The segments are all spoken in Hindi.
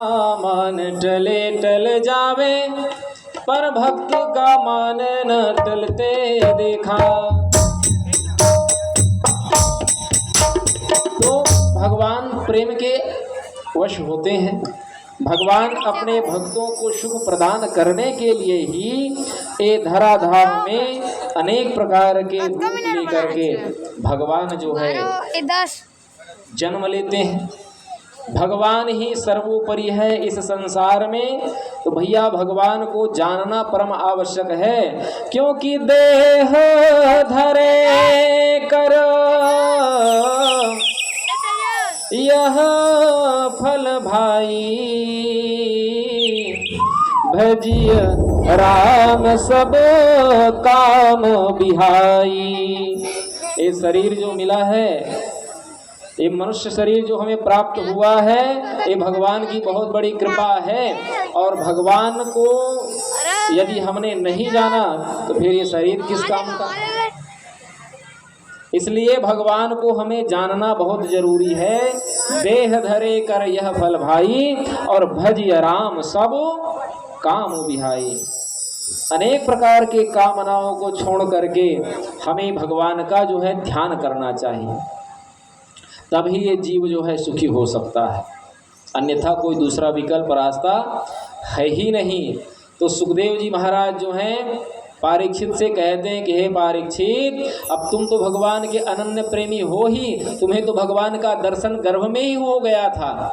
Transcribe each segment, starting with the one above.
मान टले टल जावे, पर भक्त का मान न टलते देखा। तो भगवान प्रेम के वश होते हैं। भगवान अपने भक्तों को सुख प्रदान करने के लिए ही ये धराधाम में अनेक प्रकार के रूप लेकर के भगवान जो है जन्म लेते हैं। भगवान ही सर्वोपरि है इस संसार में। तो भैया भगवान को जानना परम आवश्यक है, क्योंकि देह धरे कर यह फल भाई, भजिय राम सब काम बिहाई। ये शरीर जो मिला है, ये मनुष्य शरीर जो हमें प्राप्त हुआ है, ये भगवान की बहुत बड़ी कृपा है। और भगवान को यदि हमने नहीं जाना तो फिर ये शरीर किस काम का। इसलिए भगवान को हमें जानना बहुत जरूरी है। देह धरे कर यह फल भाई, और भजिय राम सब काम बिहाई। अनेक प्रकार के कामनाओं को छोड़ करके हमें भगवान का जो है ध्यान करना चाहिए, तभी ये जीव जो है सुखी हो सकता है। अन्यथा कोई दूसरा विकल्प रास्ता है ही नहीं। तो सुखदेव जी महाराज जो हैं परीक्षित से कहते हैं कि हे परीक्षित, अब तुम तो भगवान के अनन्य प्रेमी हो ही, तुम्हें तो भगवान का दर्शन गर्भ में ही हो गया था।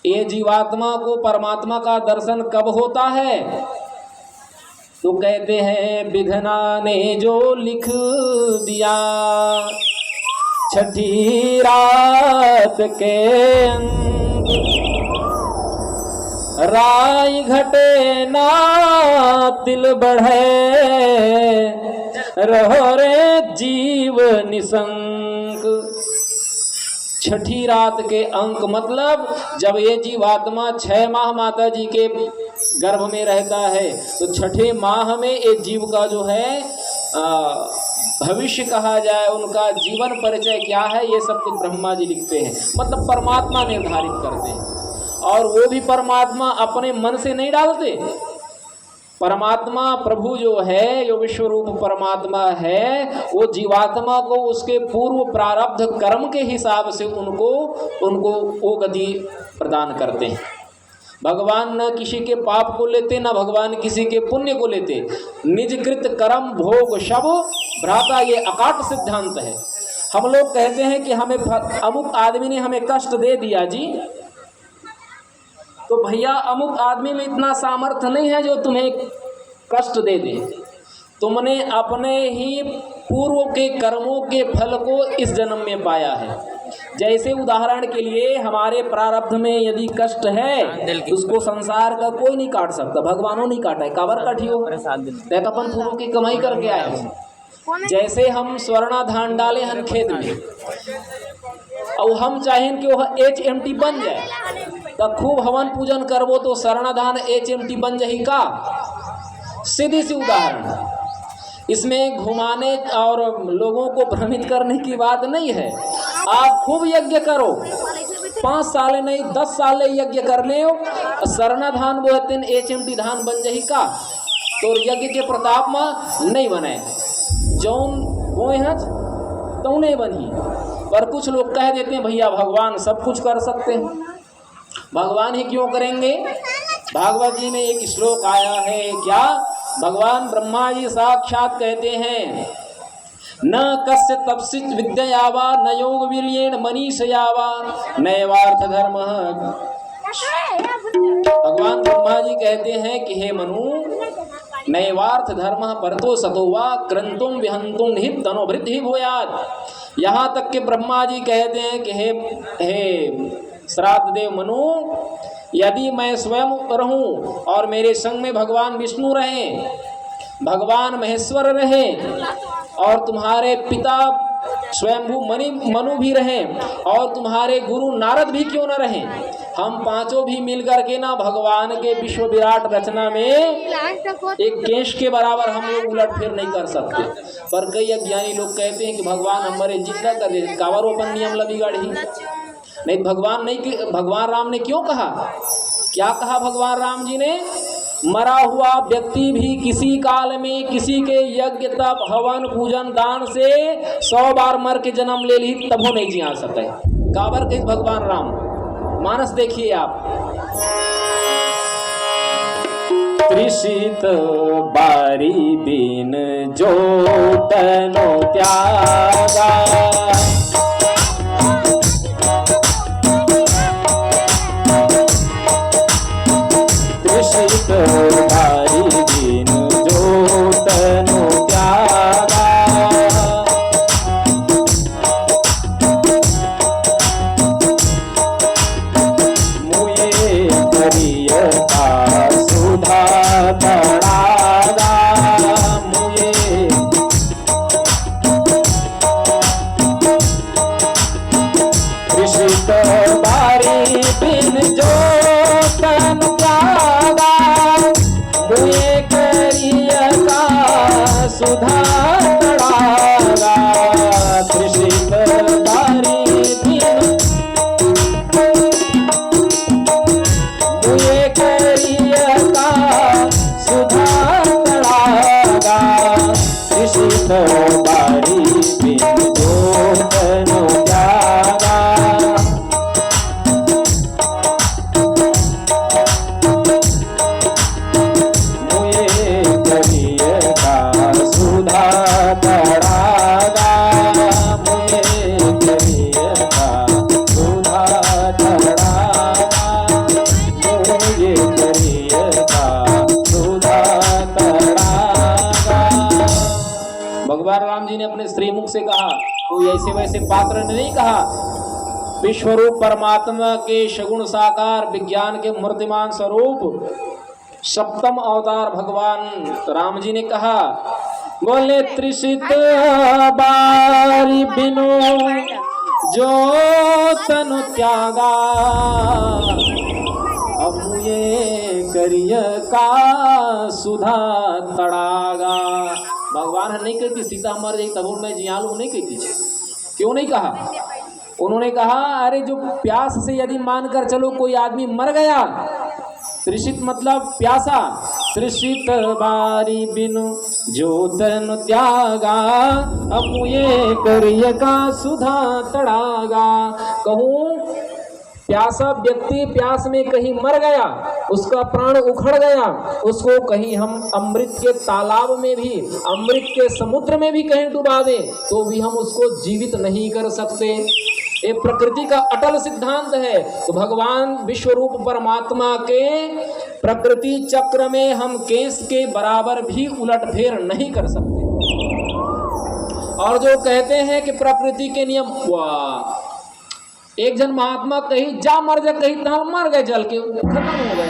ये जीवात्मा को परमात्मा का दर्शन कब होता है? तो कहते हैं विधना ने जो लिख दिया, छठी रात के राई घटे ना तिल बढ़े, रहो रे जीव निसंक। छठी रात के अंक मतलब जब ये जीवात्मा 6 माह माता जी के गर्भ में रहता है, तो छठे माह में ये जीव का जो है भविष्य कहा जाए, उनका जीवन परिचय क्या है, ये सब कुछ ब्रह्मा जी लिखते हैं। मतलब परमात्मा निर्धारित करते हैं। और वो भी परमात्मा अपने मन से नहीं डालते। परमात्मा प्रभु जो है, जो विश्व रूप परमात्मा है, वो जीवात्मा को उसके पूर्व प्रारब्ध कर्म के हिसाब से उनको वो गति प्रदान करते हैं। भगवान न किसी के पाप को लेते, न भगवान किसी के पुण्य को लेते। निजकृत कर्म भोग शब भ्राता, ये अकाट सिद्धांत है। हम लोग कहते हैं कि हमें अमुक आदमी ने हमें कष्ट दे दिया जी, तो भैया अमुक आदमी में इतना सामर्थ्य नहीं है जो तुम्हें कष्ट दे दे। तुमने अपने ही पूर्व के कर्मों के फल को इस जन्म में पाया है। जैसे उदाहरण के लिए हमारे प्रारब्ध में यदि कष्ट है, उसको संसार का कोई नहीं काट सकता। भगवानों नहीं काटा है, काबर काटियो, देख अपन पूर्व की कमाई करके आए। जैसे हम स्वर्णा धान डाले हम खेत में, और हम चाहें कि वह HMT बन जाए, तब खूब हवन पूजन करबो तो स्वर्णा धान HMT बन जाही का? सीधी सी उदाहरण। इसमें घुमाने और लोगों को भ्रमित करने की बात नहीं है। आप खूब यज्ञ करो, 5 साल नहीं 10 साल यज्ञ कर ले, स्वर्णा धान बोते HMT धान बन जाही का? तो यज्ञ के प्रताप में नहीं बने, जौन बोए हैं तो नहीं बनी। पर कुछ लोग कह देते हैं भैया भगवान सब कुछ कर सकते हैं, भगवान ही क्यों करेंगे? भागवत जी में एक श्लोक आया है, क्या भगवान ब्रह्मा जी साक्षात कहते हैं, न कस्य तपसित विद्यावा, न योग वीर्येण मनीषयावा, नैवार्थ धर्म। भगवान ब्रह्मा जी कहते हैं कि हे मनु, नैवार्थ धर्म परतो सतो वा क्रंतुम विहंतुम निहित तनोभृति भूयात्। यहाँ तक के ब्रह्मा जी कहते हैं कि हे श्राद्ध देव मनु, यदि मैं स्वयं रहूं और मेरे संग में भगवान विष्णु रहें, भगवान महेश्वर रहें, और तुम्हारे पिता स्वयंभू मनु भी रहें, और तुम्हारे गुरु नारद भी क्यों न रहें, हम पांचों भी मिलकर के ना भगवान के विश्व विराट रचना में एक केश के बराबर हम लोग उलट फेर नहीं कर सकते। पर कई अज्ञानी लोग कहते हैं कि भगवान हमारे जिंदा कर दे, कावर ओपन नियम ला बिगाड़ी। नहीं भगवान राम ने क्यों कहा, क्या कहा भगवान राम जी ने, मरा हुआ व्यक्ति भी किसी काल में किसी के यज्ञ तप हवन पूजन दान से 100 बार मर के जन्म ले ली तब वो नहीं जिया सके। काबर कही भगवान राम, मानस देखिए आप, त्रिशित बारी बिन जो तनो त्यागा, त्रिशित बारी बिन जो तनो त्यागा, मुए करिय का सुधा तड़ागा, मुए त्रिशित बारी बिन जो तन त्यागा, मुए करिय का सुधा तड़ागा, त्रिशित बारी बिन मुए करिय का सुधा तड़ागा, त्रिशित बारी बिन जो तनो त्यागा, मुए करिय का सुधा तड़ागा, मुए करिय का सुधा तड़ागा, मुए करिय का सुधा तड़ागा। भगवान राम जी ने अपने श्रीमुख से कहा, कोई ऐसे वैसे पात्र ने नहीं कहा, विश्वरूप परमात्मा के सगुण साकार विज्ञान के मूर्तिमान स्वरूप सप्तम अवतार भगवान राम जी ने कहा, बोले त्रिशित बारी बिनु जो तनु त्यागा, अब मुझे करिय का सुधा तड़ागा। भगवान नहीं कहती सीता मर गई तब मैं जियालू, नहीं कहती, क्यों नहीं कहा, उन्होंने कहा अरे जो प्यास से यदि मानकर चलो कोई आदमी मर गया, त्रिशित मतलब प्यासा, त्रिशित बारी बिनु जो तन त्यागा, अब मुझे करिय का सुधा तड़ागा। कहूँ प्यासा व्यक्ति प्यास में कहीं मर गया, उसका प्राण उखड़ गया, उसको कहीं हम अमृत के तालाब में भी, अमृत के समुद्र में भी कहीं डुबा दें तो भी हम उसको जीवित नहीं कर सकते। ये प्रकृति का अटल सिद्धांत है। तो भगवान विश्वरूप परमात्मा के प्रकृति चक्र में हम केस के बराबर भी उलटफेर नहीं कर सकते। और जो कहते हैं कि प्रकृति के नियम, वाह, एक जन महात्मा कहीं जा मर जा, कहीं तहां मर गए जल के खत्म हो गए,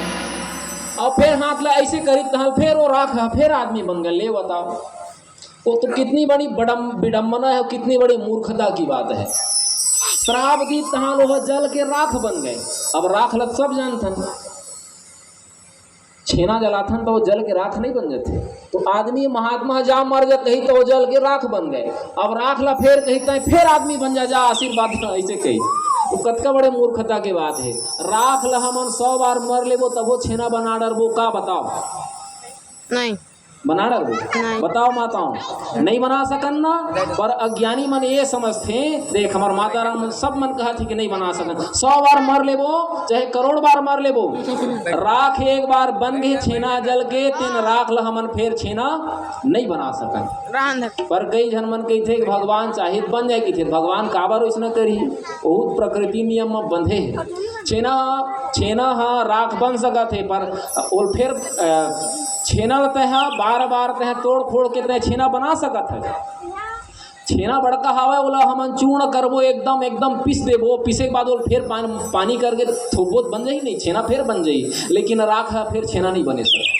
और फिर हाथ ला ऐसे करी तहां फिर वो राख फिर आदमी बन गए। ले बताओ, वो तो कितनी बड़ी विडम्बना है, कितनी बड़ी मूर्खता की बात है। श्राप दी तहां लोग जल के राख बन गए। अब राख लग सब जानथन, छेना जलाथन तो वो जल के राख नहीं बन जाते। तो आदमी महात्मा जा मर जा कहीं तो वो जल के राख बन गए, अब राख ला फिर कहीं फिर आदमी बन जा आशीर्वाद ऐसे कही, तो कतका बड़े मूर्खता की बात है। राख ला हमन 100 बार मर लेबो तब वो छेना बना डरबो का, बताओ? नहीं बना डरबो, बताओ माताओं, नहीं बना सकन ना। पर अज्ञानी मन ये समझते, देख हमार माता राम सब मन कहा थी कि नहीं बना सकन। 100 बार मर लेबो चाहे करोड़ बार मर लेबो, राख एक बार बन गई छेना जल के, तीन राख ला हमन फिर छेना नहीं बना सकन। पर कई जन मन कही थे कि भगवान चाहे बन जाए की थे, भगवान काबर वैसना करी, बहुत प्रकृति नियम में बंधे है। छेना हाँ राख बन सका थे, पर और फिर छेना तह बार बार तह तोड़ फोड़ के तह छेना बना सकत है। छेना बड़का हवा बोला हमन चूर्ण करबो, एकदम पीस देबो, पीसे के बाद वो फिर पानी करके थोबोत बन जाई, नहीं छेना फिर बन जाई, लेकिन राख फिर छेना नहीं बने सर।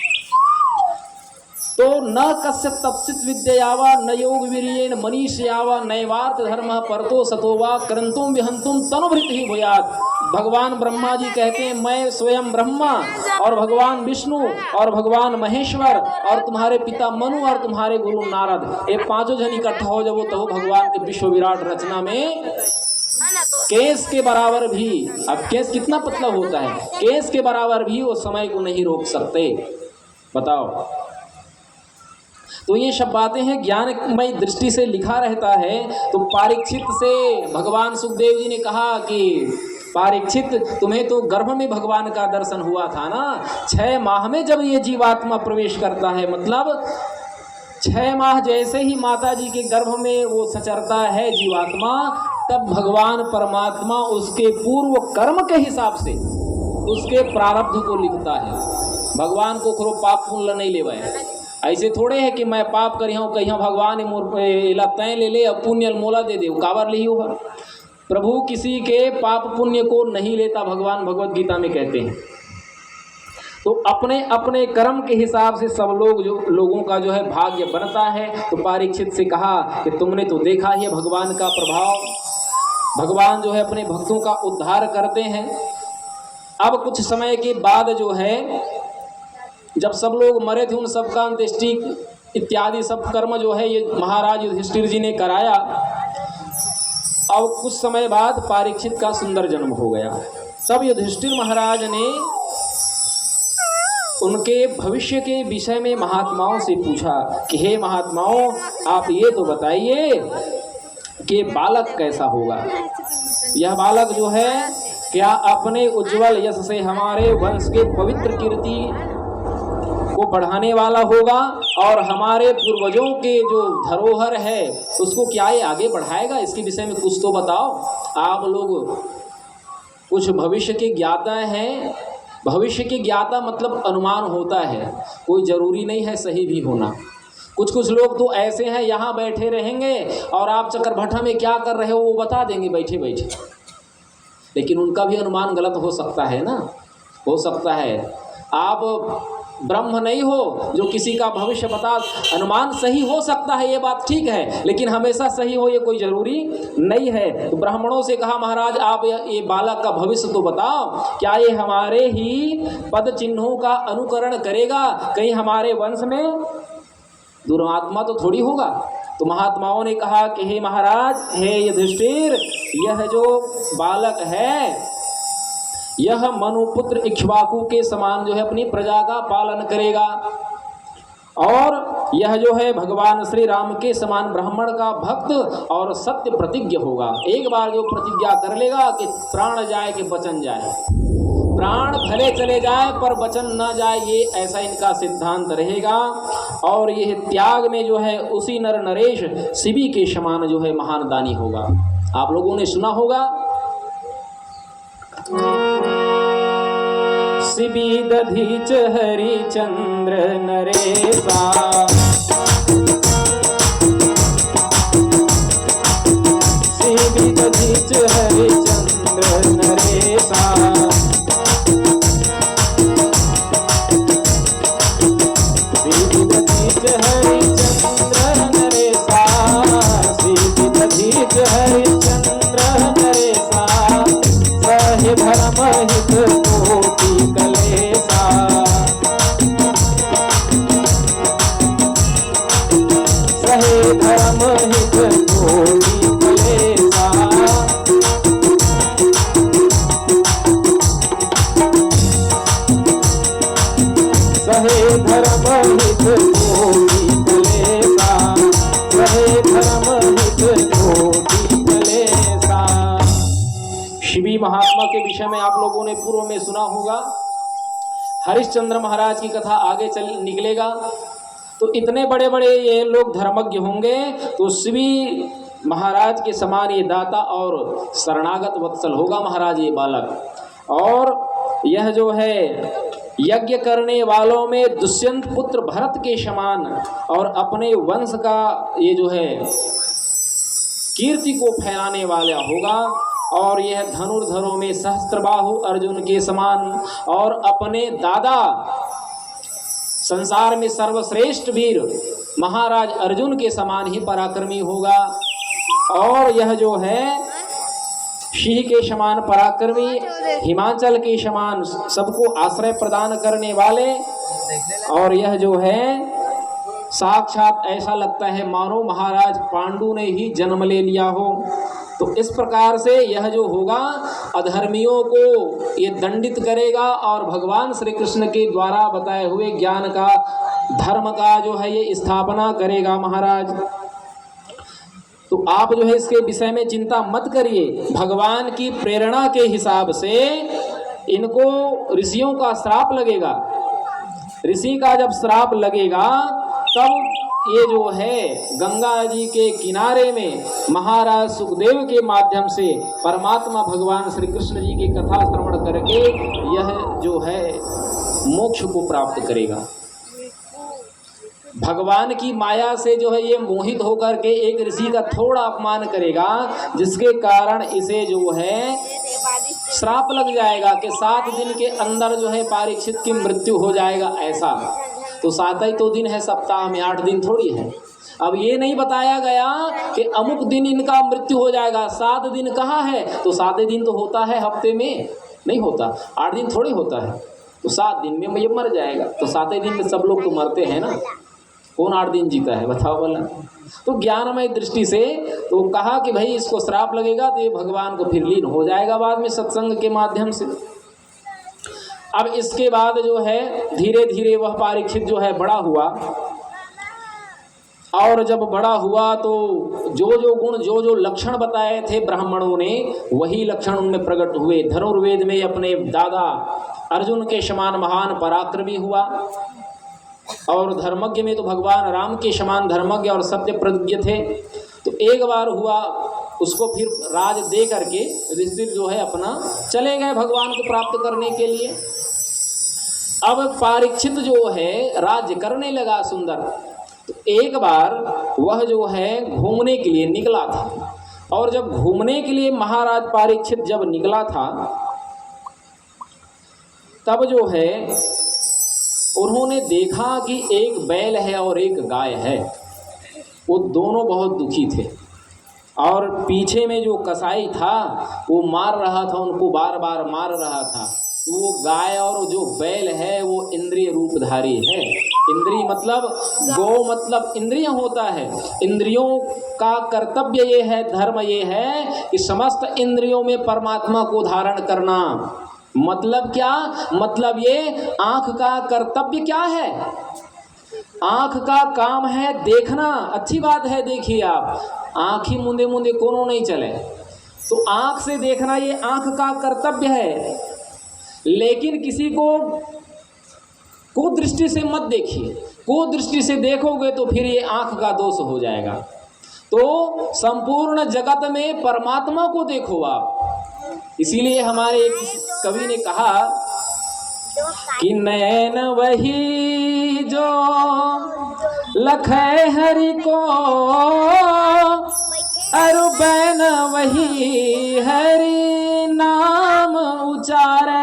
तो न कस्य तपसित विद्यावा न योग वीर्येण मनीषयावा नैवार्थ धर्म परतो सतोवा करंतुम विहंतुम तनुभृत ही भूयात्। भगवान ब्रह्मा जी कहते हैं मैं स्वयं ब्रह्मा और भगवान विष्णु और भगवान महेश्वर और तुम्हारे पिता मनु और तुम्हारे गुरु नारद, ये पांचों जन इकट्ठा हो जब तो भगवान के विश्व विराट रचना में केस के बराबर भी, अब केस कितना पतला होता है, केस के बराबर भी वो समय को नहीं रोक सकते। बताओ। तो ये सब बातें हैं, ज्ञानमय दृष्टि से लिखा रहता है। तो परीक्षित से भगवान सुखदेव जी ने कहा कि परीक्षित, तुम्हें तो गर्भ में भगवान का दर्शन हुआ था ना। 6 माह में जब ये जीवात्मा प्रवेश करता है, मतलब 6 माह जैसे ही माता जी के गर्भ में वो सचरता है जीवात्मा, तब भगवान परमात्मा उसके पूर्व कर्म के हिसाब से उसके प्रारब्ध को लिखता है। भगवान को खरो पाप पुण्य नहीं लेवा है। ऐसे थोड़े है कि मैं पाप करी हूँ कहीं भगवान इला तय ले ले, अब पुण्य मोला दे दे, काबर ली हो। प्रभु किसी के पाप पुण्य को नहीं लेता, भगवान भगवत गीता में कहते हैं। तो अपने अपने कर्म के हिसाब से सब लोगों का जो है भाग्य बनता है। तो परीक्षित से कहा कि तुमने तो देखा ही भगवान का प्रभाव, भगवान जो है अपने भक्तों का उद्धार करते हैं। अब कुछ समय के बाद जो है, जब सब लोग मरे थे उन सबका अंत्येष्टि इत्यादि सब कर्म जो है ये महाराज युधिष्ठिर जी ने कराया। अब कुछ समय बाद परीक्षित का सुंदर जन्म हो गया। तब युधिष्ठिर महाराज ने उनके भविष्य के विषय में महात्माओं से पूछा कि हे महात्माओं, आप ये तो बताइए कि बालक कैसा होगा। यह बालक जो है क्या अपने उज्जवल यश से हमारे वंश के पवित्र कीर्ति को बढ़ाने वाला होगा और हमारे पूर्वजों के जो धरोहर है उसको क्या ये आगे बढ़ाएगा। इसके विषय में कुछ तो बताओ। आप लोग कुछ भविष्य के ज्ञाता हैं। भविष्य के ज्ञाता मतलब अनुमान होता है, कोई ज़रूरी नहीं है सही भी होना। कुछ लोग तो ऐसे हैं यहाँ बैठे रहेंगे और आप चक्रभट्टा में क्या कर रहे हो वो बता देंगे बैठे बैठे, लेकिन उनका भी अनुमान गलत हो सकता है ना, हो सकता है। आप ब्रह्म नहीं हो जो किसी का भविष्य बता, अनुमान सही हो सकता है ये बात ठीक है, लेकिन हमेशा सही हो ये कोई ज़रूरी नहीं है। तो ब्राह्मणों से कहा महाराज आप ये बालक का भविष्य तो बताओ, क्या ये हमारे ही पद चिन्हों का अनुकरण करेगा, कहीं हमारे वंश में दुरात्मा तो थोड़ी होगा। तो महात्माओं ने कहा कि हे महाराज, हे युधिष्ठिर, यह जो बालक है यह मनुपुत्र इक्ष्वाकु के समान जो है अपनी प्रजा का पालन करेगा और यह जो है भगवान श्री राम के समान ब्राह्मण का भक्त और सत्य प्रतिज्ञ होगा। एक बार जो प्रतिज्ञा कर लेगा कि प्राण जाए कि वचन जाए, प्राण भले चले जाए पर वचन न जाए, ये ऐसा इनका सिद्धांत रहेगा। और यह त्याग में जो है उसी नर नरेश शिवी के समान जो है महान दानी होगा। आप लोगों ने सुना होगा शिवी दधीच हरिचंद्र नरेशा, शिवी दधीच हरिचंद्र नरेशा, शिवी दधीच हरिचंद्र नरेशा, शिवी दधीच हरिचंद्र नरेशा, सहे धर्म हित कोटि कलेशा, सहे धर्म हित कोटि कलेशा, सहे धर्म हित कोटि कलेशा, सहे धर्म हित कोटि कलेशा। शिवी महात्मा के विषय में आप लोगों ने पूर्व में सुना होगा। हरिश्चंद्र महाराज की कथा आगे चल निकलेगा। तो इतने बड़े बड़े ये लोग धर्मज्ञ होंगे, तो शिवी महाराज के समान ये दाता और शरणागत वत्सल होगा महाराज ये बालक। और यह जो है यज्ञ करने वालों में दुष्यंत पुत्र भरत के समान और अपने वंश का ये जो है कीर्ति को फैलाने वाला होगा। और यह धनुर्धरों में सहस्त्रबाहु अर्जुन के समान और अपने दादा संसार में सर्वश्रेष्ठ वीर महाराज अर्जुन के समान ही पराक्रमी होगा। और यह जो है सिंह के समान पराक्रमी, हिमाचल के समान सबको आश्रय प्रदान करने वाले। और यह जो है साक्षात ऐसा लगता है मानो महाराज पांडु ने ही जन्म ले लिया हो। तो इस प्रकार से यह जो होगा अधर्मियों को ये दंडित करेगा और भगवान श्री कृष्ण के द्वारा बताए हुए ज्ञान का, धर्म का जो है ये स्थापना करेगा महाराज। तो आप जो है इसके विषय में चिंता मत करिए। भगवान की प्रेरणा के हिसाब से इनको ऋषियों का श्राप लगेगा। ऋषि का जब श्राप लगेगा तब ये जो है गंगा जी के किनारे में महाराज सुखदेव के माध्यम से परमात्मा भगवान श्री कृष्ण जी की कथा श्रवण करके यह जो है मोक्ष को प्राप्त करेगा। भगवान की माया से जो है ये मोहित होकर के एक ऋषि का थोड़ा अपमान करेगा, जिसके कारण इसे जो है श्राप लग जाएगा कि 7 दिन के अंदर जो है परीक्षित की मृत्यु हो जाएगा। ऐसा तो 7 ही तो दिन है सप्ताह में, 8 दिन थोड़ी है। अब ये नहीं बताया गया कि अमुक दिन इनका मृत्यु हो जाएगा। 7 दिन कहाँ है? तो 7 दिन तो होता है हफ्ते में, नहीं होता। 8 दिन थोड़ी होता है। तो 7 दिन में ये मर जाएगा। तो 7 दिन में सब लोग तो मरते हैं ना, कौन 8 दिन जीता है बताओ बोला। तो ज्ञानमय दृष्टि से तो कहा कि भाई इसको श्राप लगेगा तो ये भगवान को फिर लीन हो जाएगा बाद में सत्संग के माध्यम से। अब इसके बाद जो है धीरे धीरे वह परीक्षित जो है बड़ा हुआ, और जब बड़ा हुआ तो जो जो गुण, जो जो लक्षण बताए थे ब्राह्मणों ने, वही लक्षण उनमें प्रकट हुए। धनुर्वेद में अपने दादा अर्जुन के समान महान पराक्रमी हुआ, और धर्मज्ञ में तो भगवान राम के समान धर्मज्ञ और सत्य प्रतिज्ञ थे। तो एक बार हुआ उसको फिर राज दे करके ऋषि जो है अपना चले गए भगवान को प्राप्त करने के लिए। अब परीक्षित जो है राज्य करने लगा सुंदर। तो एक बार वह जो है घूमने के लिए निकला था, और जब घूमने के लिए महाराज परीक्षित जब निकला था तब जो है उन्होंने देखा कि एक बैल है और एक गाय है। वो दोनों बहुत दुखी थे, और पीछे में जो कसाई था वो मार रहा था, उनको बार बार मार रहा था। तो वो गाय और जो बैल है वो इंद्रिय रूपधारी है। इंद्रिय मतलब गौ मतलब इंद्रिय होता है। इंद्रियों का कर्तव्य ये है, धर्म ये है कि समस्त इंद्रियों में परमात्मा को धारण करना। मतलब क्या? मतलब ये आँख का कर्तव्य क्या है? आँख का काम है देखना। अच्छी बात है, देखिए आप आँख ही मूंदे मूंदे कोनो नहीं चले। तो आँख से देखना ये आँख का कर्तव्य है, लेकिन किसी को दृष्टि से मत देखिए। को दृष्टि से देखोगे तो फिर ये आँख का दोष हो जाएगा। तो संपूर्ण जगत में परमात्मा को देखो आप। इसीलिए हमारे एक कवि ने कहा कि नैन वही जो लखै हरि को, अरु बैन वही हरि नाम उचारे।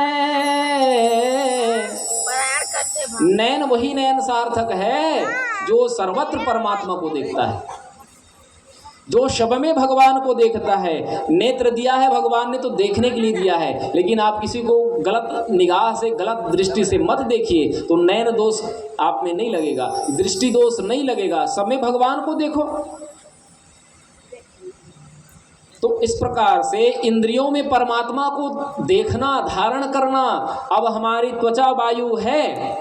नैन वही नैन सार्थक है जो सर्वत्र परमात्मा को देखता है, जो शब में भगवान को देखता है। नेत्र दिया है भगवान ने तो देखने के लिए दिया है, लेकिन आप किसी को गलत निगाह से, गलत दृष्टि से मत देखिए, तो नैन दोष आप में नहीं लगेगा, दृष्टि दोष नहीं लगेगा। सब में भगवान को देखो। तो इस प्रकार से इंद्रियों में परमात्मा को देखना, धारण करना। अब हमारी त्वचा वायु है,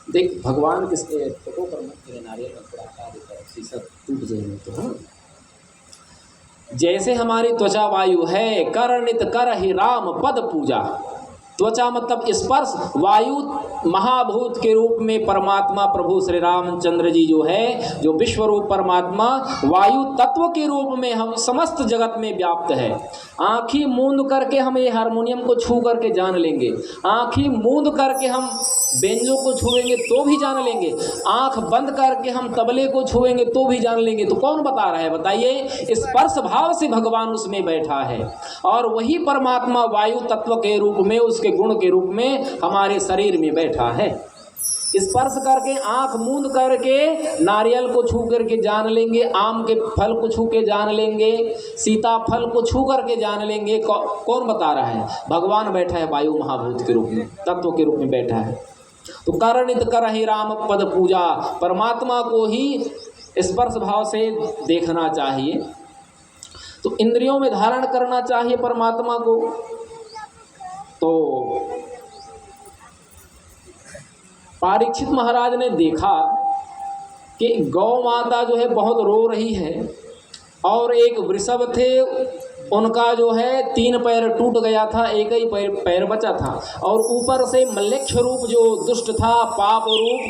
देख भगवान किसके फोटो पर मत करे, नारियल का थोड़ा शीशा टूट जाएगा तो। हाँ, जैसे हमारी त्वचा वायु है, कर नित कर ही राम पद पूजा। त्वचा मतलब स्पर्श, वायु महाभूत के रूप में परमात्मा प्रभु श्री रामचंद्र जी जो है, जो विश्व रूप परमात्मा वायु तत्व के रूप में हम समस्त जगत में व्याप्त है। आँखी मूंद करके हम ये हारमोनियम को छू करके जान लेंगे, आँखी मूंद करके हम बेंजो को छुएंगे तो भी जान लेंगे, आँख बंद करके हम तबले को छुएंगे तो भी जान लेंगे। तो कौन बता रहा है बताइए? स्पर्श भाव से भगवान उसमें बैठा है, और वही परमात्मा वायु तत्व के रूप में, उसके गुण के रूप में हमारे शरीर में बैठा है। स्पर्श करके, आंख मूंद करके नारियल को छू करके जान लेंगे, आम के फल को छू के जान लेंगे, सीताफल को छू करके जान लेंगे। कौन बता रहा है? भगवान बैठा है वायु महाभूत के रूप में, तत्व के रूप में बैठा है। तो करनित करहि राम पद पूजा, परमात्मा को ही स्पर्श भाव से देखना चाहिए। तो इंद्रियों में धारण करना चाहिए परमात्मा को। तो परीक्षित महाराज ने देखा कि गौ माता जो है बहुत रो रही है और एक वृषभ थे, उनका जो है 3 पैर टूट गया था, एक ही पैर बचा था, और ऊपर से मल्लेक्ष रूप जो दुष्ट था, पाप रूप,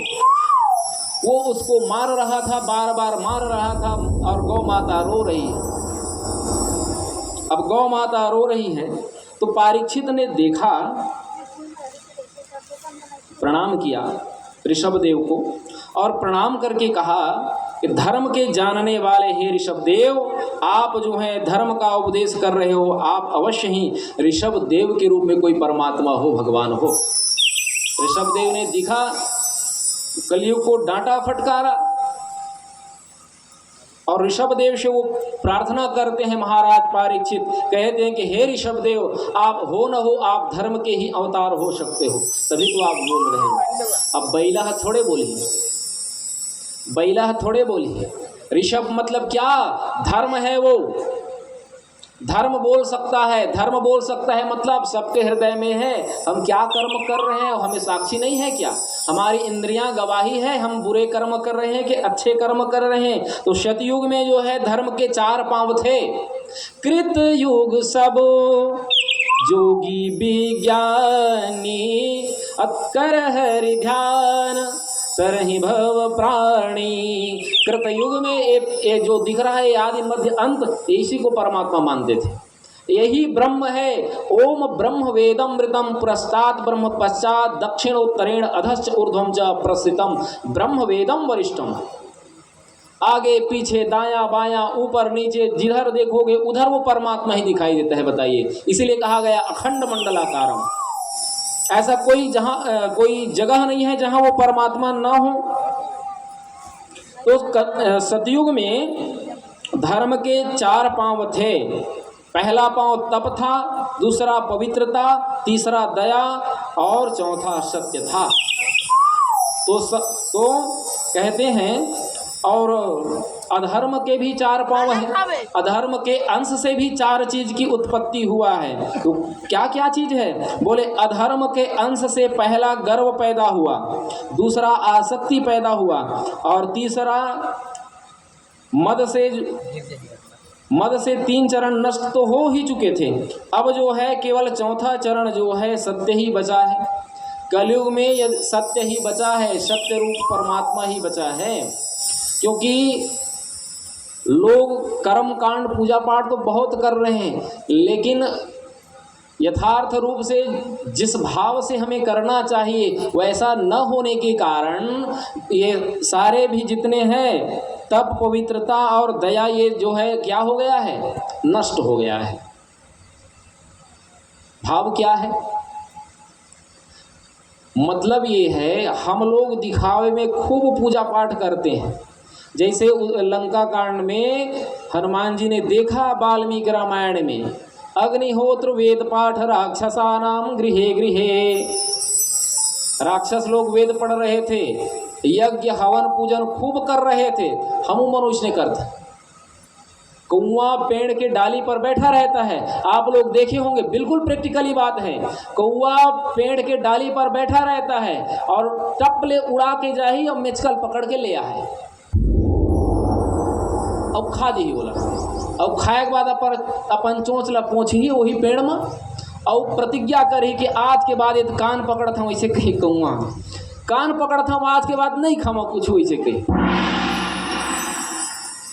वो उसको मार रहा था, बार बार मार रहा था, और गौ माता रो रही है। अब गौ माता रो रही है तो परीक्षित ने देखा, प्रणाम किया ऋषभदेव को और प्रणाम करके कहा कि धर्म के जानने वाले हे ऋषभदेव, आप जो है धर्म का उपदेश कर रहे हो, आप अवश्य ही ऋषभदेव के रूप में कोई परमात्मा हो, भगवान हो। ऋषभदेव ने दिखा, कलयुग को डांटा फटकारा और ऋषभदेव से वो प्रार्थना करते हैं महाराज परीक्षित, कहते हैं कि हे ऋषभदेव, आप हो न हो, आप धर्म के ही अवतार हो सकते हो, तभी तो आप बोल रहे हो। अब बैला थोड़े बोली, बैला थोड़े बोली है। ऋषभ मतलब क्या? धर्म है, वो धर्म बोल सकता है। धर्म बोल सकता है मतलब सबके हृदय में है, हम क्या कर्म कर रहे हैं हमें साक्षी नहीं है क्या? हमारी इंद्रियां गवाही है, हम बुरे कर्म कर रहे हैं कि अच्छे कर्म कर रहे हैं। तो सतयुग में जो है धर्म के 4 पांव थे। कृत युग सब जोगी विज्ञानी, अत्कर हरि ध्यान तरहि भव प्राणी। कृतयुग में ये जो दिख रहा है आदि मध्य अंत, इसी को परमात्मा मानते थे। यही ब्रह्म है। ओम ब्रह्म वेदम मृतम पुरस्तात् ब्रह्म पश्चात दक्षिणोत्तरेण अधश्च ऊर्ध्वं च प्रस्थितम ब्रह्म वेदम वरिष्ठम। आगे पीछे दायां बायां ऊपर नीचे जिधर देखोगे उधर वो परमात्मा ही दिखाई देता है। बताइए, इसीलिए कहा गया अखंड मंडलाकारम। ऐसा कोई जगह नहीं है जहां वो परमात्मा ना हो। तो सतयुग में धर्म के 4 पांव थे। पहला पांव तप था, दूसरा पवित्रता, तीसरा दया और चौथा सत्य था। तो कहते हैं, और अधर्म के भी 4 पांव हैं। अधर्म के अंश से भी 4 चीज की उत्पत्ति हुआ है। तो क्या क्या चीज है? बोले अधर्म के अंश से पहला गर्व पैदा हुआ, दूसरा आसक्ति पैदा हुआ, और तीसरा मद से 3 चरण नष्ट तो हो ही चुके थे। अब जो है केवल चौथा चरण जो है सत्य ही बचा है। कलयुग में यदि सत्य ही बचा है, सत्य रूप परमात्मा ही बचा है। क्योंकि लोग कर्म कांड पूजा पाठ तो बहुत कर रहे हैं, लेकिन यथार्थ रूप से जिस भाव से हमें करना चाहिए वैसा न होने के कारण ये सारे भी जितने हैं तप, पवित्रता और दया, ये जो है क्या हो गया है? नष्ट हो गया है। भाव क्या है? मतलब ये है, हम लोग दिखावे में खूब पूजा पाठ करते हैं। जैसे लंका कांड में हनुमान जी ने देखा वाल्मीकि रामायण में, अग्निहोत्र वेद पाठ राक्षसानाम गृहे गृहे। राक्षस लोग वेद पढ़ रहे थे, यज्ञ हवन पूजन खूब कर रहे थे। हम मनुष्य ने करते। कौवा पेड़ के डाली पर बैठा रहता है, आप लोग देखे होंगे, बिल्कुल प्रैक्टिकली बात है। कौवा पेड़ के डाली पर बैठा रहता है और टपले उड़ा के जाही और मेचकल पकड़ के ले आए, अब खा दी बोला। अब खाए के बाद अपन चोंचला पहुँची वही पेड़ में और प्रतिज्ञा करी कि आज के बाद यदि कान पकड़ था वैसे कही कौआ, कान पकड़ था आज के बाद नहीं खामा कुछ वैसे कही।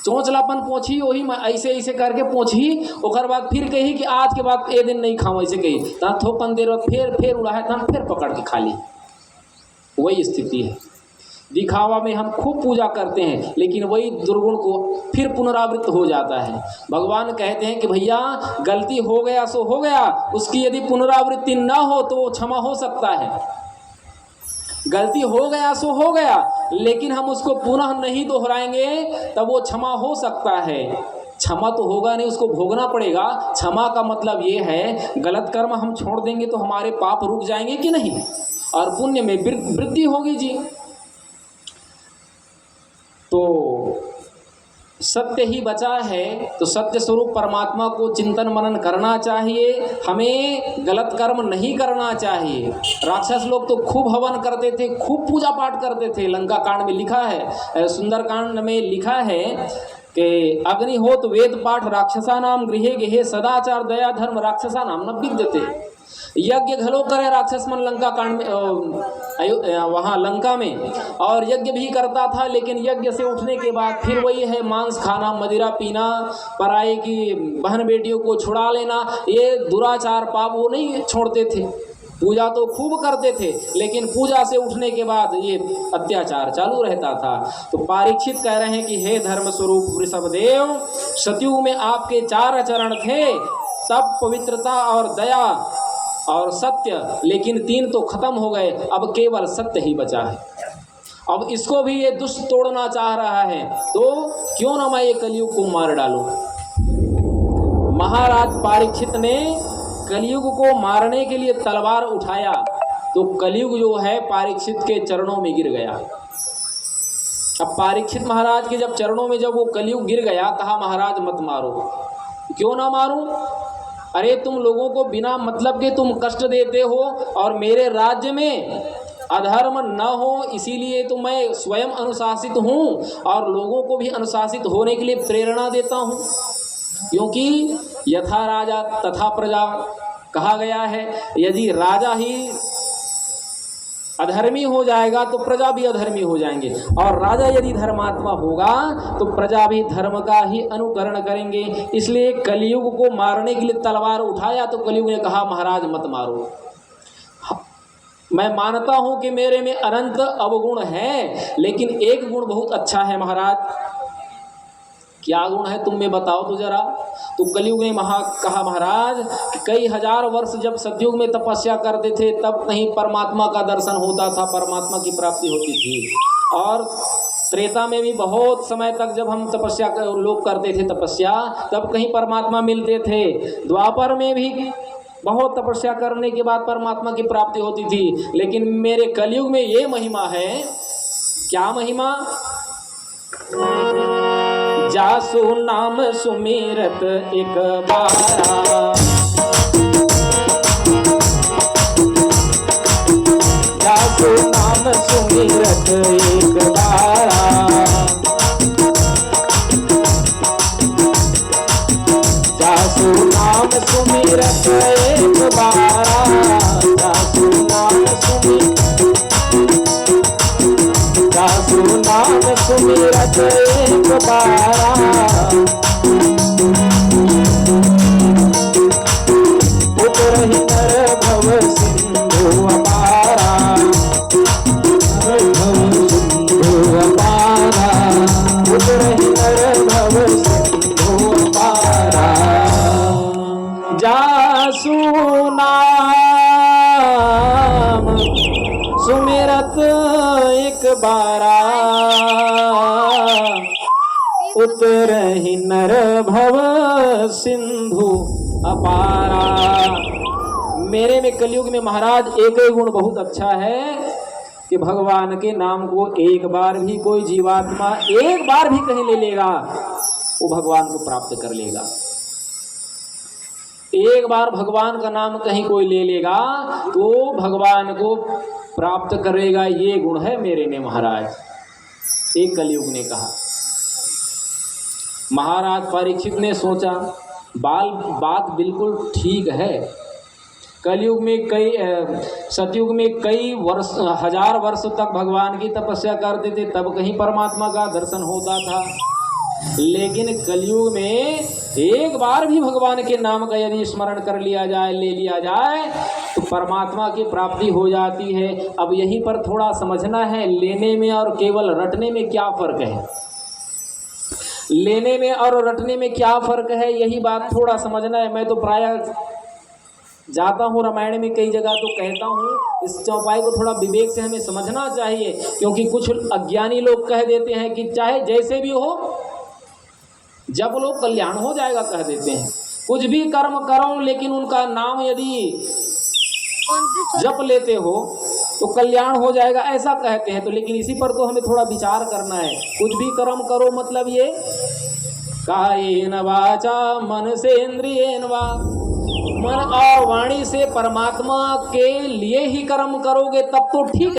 चोंचलापन पहुँची वही में ऐसे ऐसे करके पहुँची, ओकर बाद फिर कही कि आज के बाद ये दिन नहीं खाओ ऐसे कही। तहाँ थोपन देर बाद फिर उड़ाए था, फिर पकड़ के खा ली। वही स्थिति है। दिखावा में हम खूब पूजा करते हैं, लेकिन वही दुर्गुण को फिर पुनरावृत्त हो जाता है। भगवान कहते हैं कि भैया गलती हो गया सो हो गया, उसकी यदि पुनरावृत्ति न हो तो वो क्षमा हो सकता है। गलती हो गया सो हो गया, लेकिन हम उसको पुनः नहीं दोहराएंगे तब वो क्षमा हो सकता है। क्षमा तो होगा नहीं, उसको भोगना पड़ेगा। क्षमा का मतलब ये है, गलत कर्म हम छोड़ देंगे तो हमारे पाप रुक जाएंगे कि नहीं, और पुण्य में वृद्धि होगी जी। तो सत्य ही बचा है, तो सत्य स्वरूप परमात्मा को चिंतन मनन करना चाहिए, हमें गलत कर्म नहीं करना चाहिए। राक्षस लोग तो खूब हवन करते थे, खूब पूजा पाठ करते थे। लंका कांड में लिखा है, सुंदर कांड में लिखा है कि अग्निहोत वेद पाठ राक्षसा नाम गृहे गेहे सदाचार दया धर्म राक्षसा नाम न विद्यते। यज्ञ घलो करे राक्षस मन लंका कांड में, वहाँ लंका में, और यज्ञ भी करता था, लेकिन यज्ञ से उठने के बाद फिर वही है मांस खाना, मदिरा पीना, पराये की बहन बेटियों को छुड़ा लेना, ये दुराचार पाप वो नहीं छोड़ते थे। पूजा तो खूब करते थे, लेकिन पूजा से उठने के बाद ये अत्याचार चालू रहता था। तो परीक्षित कह रहे हैं कि हे धर्म स्वरूप वृषभदेव, सतयुग में आपके 4 चरण थे, तप, पवित्रता और दया और सत्य, लेकिन 3 तो खत्म हो गए, अब केवल सत्य ही बचा है। अब इसको भी ये दुष्ट तोड़ना चाह रहा है, तो क्यों ना मैं ये कलयुग को मार डालूं। महाराज परीक्षित ने कलयुग को मारने के लिए तलवार उठाया, तो कलयुग जो है परीक्षित के चरणों में गिर गया। अब परीक्षित महाराज के जब चरणों में जब वो कलयुग गिर गया, कहा महाराज मत मारो। क्यों ना मारूं? अरे तुम लोगों को बिना मतलब के तुम कष्ट देते हो, और मेरे राज्य में अधर्म न हो इसीलिए तो मैं स्वयं अनुशासित हूँ और लोगों को भी अनुशासित होने के लिए प्रेरणा देता हूँ, क्योंकि यथा राजा तथा प्रजा कहा गया है। यदि राजा ही अधर्मी हो जाएगा तो प्रजा भी अधर्मी हो जाएंगे, और राजा यदि धर्मात्मा होगा तो प्रजा भी धर्म का ही अनुकरण करेंगे। इसलिए कलयुग को मारने के लिए तलवार उठाया, तो कलयुग ने कहा महाराज मत मारो। मैं मानता हूं कि मेरे में अनंत अवगुण है, लेकिन एक गुण बहुत अच्छा है महाराज। क्या गुण है तुम में बताओ तो जरा। तो कलयुग ने कहा महाराज कि कई हजार वर्ष जब सतयुग में तपस्या करते थे, तब कहीं परमात्मा का दर्शन होता था, परमात्मा की प्राप्ति होती थी। और त्रेता में भी बहुत समय तक जब हम तपस्या लोग करते थे तपस्या, तब कहीं परमात्मा मिलते थे। द्वापर में भी बहुत तपस्या करने के बाद परमात्मा की प्राप्ति होती थी। लेकिन मेरे कलयुग में ये महिमा है। क्या महिमा? जासु नाम सुमिरत एक बारा, जासु नाम सुमिरत एक बारा, जासु नाम सुमिरत एक बारा, जासु नाम जासु नाम सुमिरत एक बारा, उतरहि नर भव सिंधु अपारा, भव सिंधु अपारा, उतरहि नर भव सिंधु अपारा। जासु नाम सुमिरत एक बारा, उतरहि नर भव सिंधु अपारा। मेरे में कलयुग में महाराज एक ही गुण बहुत अच्छा है कि भगवान के नाम को एक बार भी कोई जीवात्मा एक बार भी कहीं ले लेगा, वो भगवान को प्राप्त कर लेगा। एक बार भगवान का नाम कहीं कोई ले लेगा तो भगवान को प्राप्त करेगा। ये गुण है मेरे में महाराज, एक कलयुग ने कहा। महाराज परीक्षित ने सोचा बात बिल्कुल ठीक है। कलयुग में सतयुग में कई वर्ष, हजार वर्ष तक भगवान की तपस्या करते थे, तब कहीं परमात्मा का दर्शन होता था। लेकिन कलयुग में एक बार भी भगवान के नाम का यदि स्मरण कर लिया जाए, ले लिया जाए, तो परमात्मा की प्राप्ति हो जाती है। अब यहीं पर थोड़ा समझना है, लेने में और केवल रटने में क्या फर्क है। लेने में और रटने में क्या फर्क है, यही बात थोड़ा समझना है। मैं तो प्रायः जाता हूँ रामायण में कई जगह, तो कहता हूँ इस चौपाई को थोड़ा विवेक से हमें समझना चाहिए, क्योंकि कुछ अज्ञानी लोग कह देते हैं कि चाहे जैसे भी हो, जब लोग कल्याण हो जाएगा कह देते हैं। कुछ भी कर्म करो, लेकिन उनका नाम यदि जप लेते हो तो कल्याण हो जाएगा, ऐसा कहते हैं। तो लेकिन इसी पर तो हमें थोड़ा विचार करना है। कुछ भी कर्म करो, मतलब ये कायेन वाचा मन से इंद्रियेन वा, मन और वाणी से परमात्मा के लिए ही कर्म करोगे तब तो ठीक है।